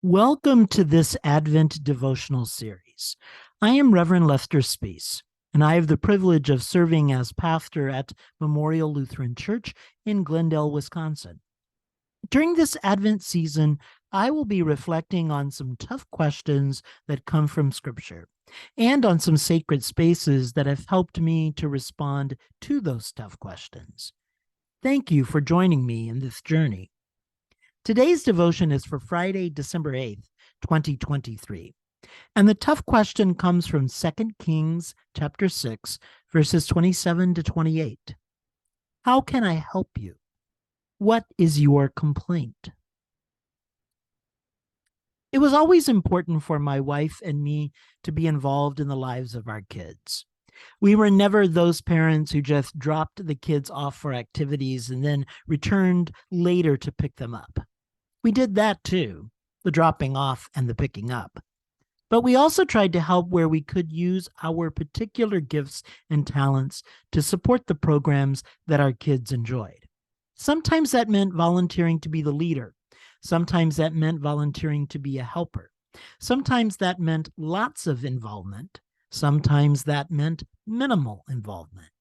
Welcome to this Advent devotional series. I am Reverend Lester Spees, and I have the privilege of serving as pastor at Memorial Lutheran Church in Glendale, Wisconsin. During this Advent season, I will be reflecting on some tough questions that come from Scripture and on some sacred spaces that have helped me to respond to those tough questions. Thank you for joining me in this journey. Today's devotion is for Friday, December 8th, 2023. And the tough question comes from 2 Kings chapter 6, verses 27 to 28. How can I help you? What is your complaint? It was always important for my wife and me to be involved in the lives of our kids. We were never those parents who just dropped the kids off for activities and then returned later to pick them up. We did that too, the dropping off and the picking up. But we also tried to help where we could use our particular gifts and talents to support the programs that our kids enjoyed. Sometimes that meant volunteering to be the leader. Sometimes that meant volunteering to be a helper. Sometimes that meant lots of involvement. Sometimes that meant minimal involvement.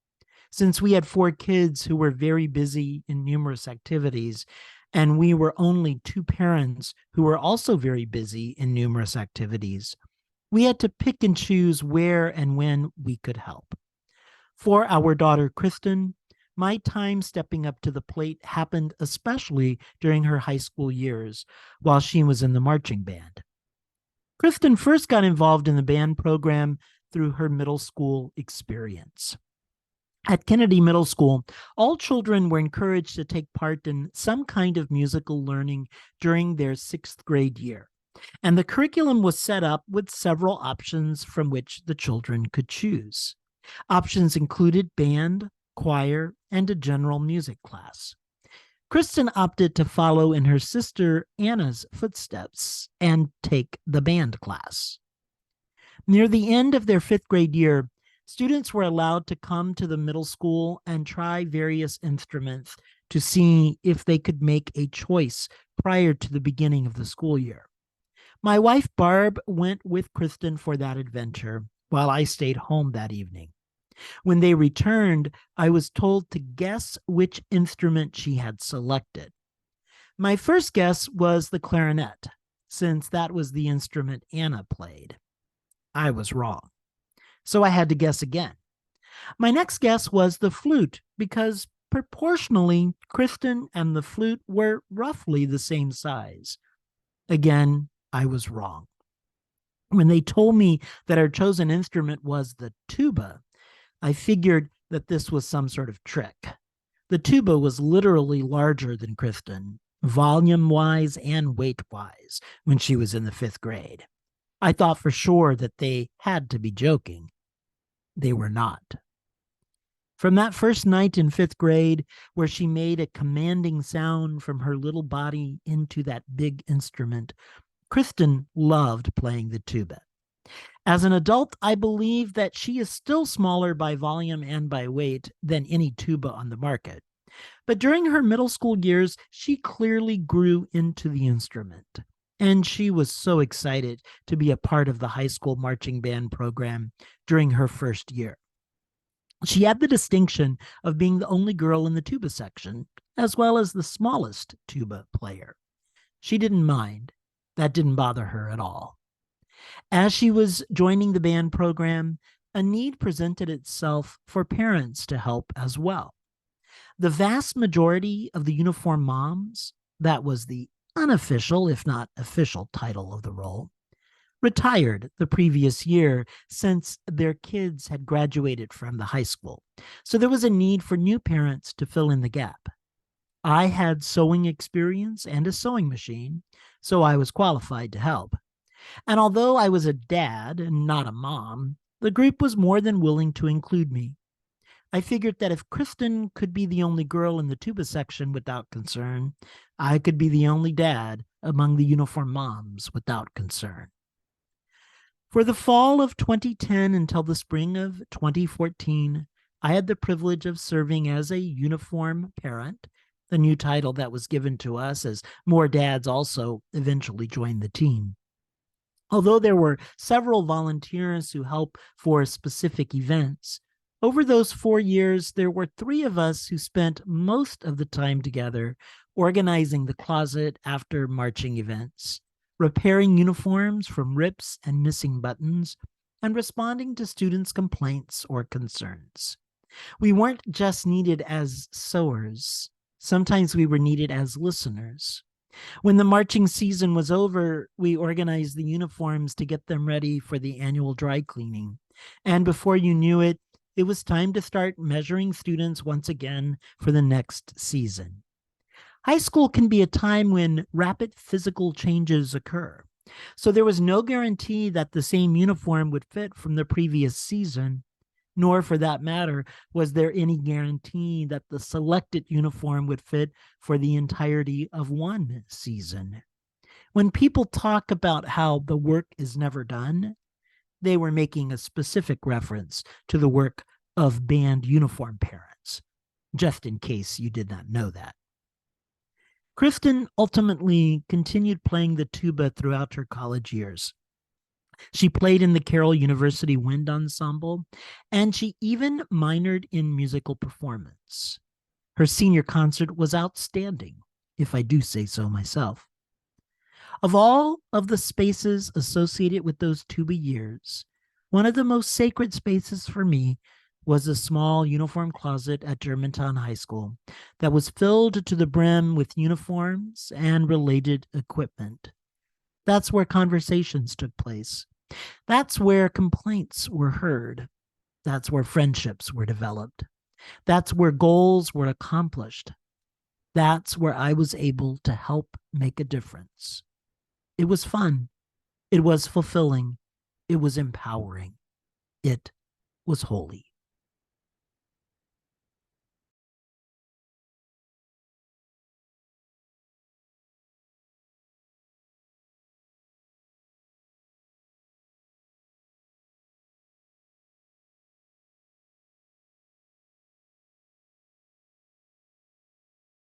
Since we had 4 kids who were very busy in numerous activities, and we were only 2 parents who were also very busy in numerous activities, we had to pick and choose where and when we could help. For our daughter, Kristen, my time stepping up to the plate happened especially during her high school years while she was in the marching band. Kristen first got involved in the band program through her middle school experience. At Kennedy Middle School, all children were encouraged to take part in some kind of musical learning during their 6th grade year, and the curriculum was set up with several options from which the children could choose. Options included band, choir, and a general music class. Kristen opted to follow in her sister Anna's footsteps and take the band class. Near the end of their 5th grade year, students were allowed to come to the middle school and try various instruments to see if they could make a choice prior to the beginning of the school year. My wife Barb went with Kristen for that adventure while I stayed home that evening. When they returned, I was told to guess which instrument she had selected. My first guess was the clarinet, since that was the instrument Anna played. I was wrong, so I had to guess again. My next guess was the flute, because proportionally, Kristen and the flute were roughly the same size. Again, I was wrong. When they told me that our chosen instrument was the tuba, I figured that this was some sort of trick. The tuba was literally larger than Kristen, volume-wise and weight-wise, when she was in the 5th grade. I thought for sure that they had to be joking. They were not. From that first night in 5th grade, where she made a commanding sound from her little body into that big instrument, Kristen loved playing the tuba. As an adult, I believe that she is still smaller by volume and by weight than any tuba on the market. But during her middle school years, she clearly grew into the instrument. And she was so excited to be a part of the high school marching band program during her first year. She had the distinction of being the only girl in the tuba section, as well as the smallest tuba player. She didn't mind. That didn't bother her at all. As she was joining the band program, a need presented itself for parents to help as well. The vast majority of the uniform moms, that was the unofficial, if not official, title of the role, retired the previous year since their kids had graduated from the high school. So there was a need for new parents to fill in the gap. I had sewing experience and a sewing machine, so I was qualified to help. And although I was a dad and not a mom, the group was more than willing to include me. I figured that if Kristen could be the only girl in the tuba section without concern, I could be the only dad among the uniform moms without concern. For the fall of 2010 until the spring of 2014, I had the privilege of serving as a uniform parent the new title that was given to us as more dads also eventually joined the team. Although there were several volunteers who helped for specific events, over those 4 years, there were three of us who spent most of the time together organizing the closet after marching events, repairing uniforms from rips and missing buttons, and responding to students' complaints or concerns. We weren't just needed as sewers. Sometimes we were needed as listeners. When the marching season was over, we organized the uniforms to get them ready for the annual dry cleaning. And before you knew it, it was time to start measuring students once again for the next season. High school can be a time when rapid physical changes occur. So there was no guarantee that the same uniform would fit from the previous season, nor for that matter was there any guarantee that the selected uniform would fit for the entirety of one season. When people talk about how the work is never done, they were making a specific reference to the work of band uniform parents, just in case you did not know that. Kristen ultimately continued playing the tuba throughout her college years. She played in the Carroll University Wind Ensemble, and she even minored in musical performance. Her senior concert was outstanding, if I do say so myself. Of all of the spaces associated with those tuba years, one of the most sacred spaces for me was a small uniform closet at Germantown High School that was filled to the brim with uniforms and related equipment. That's where conversations took place. That's where complaints were heard. That's where friendships were developed. That's where goals were accomplished. That's where I was able to help make a difference. It was fun. It was fulfilling. It was empowering. It was holy.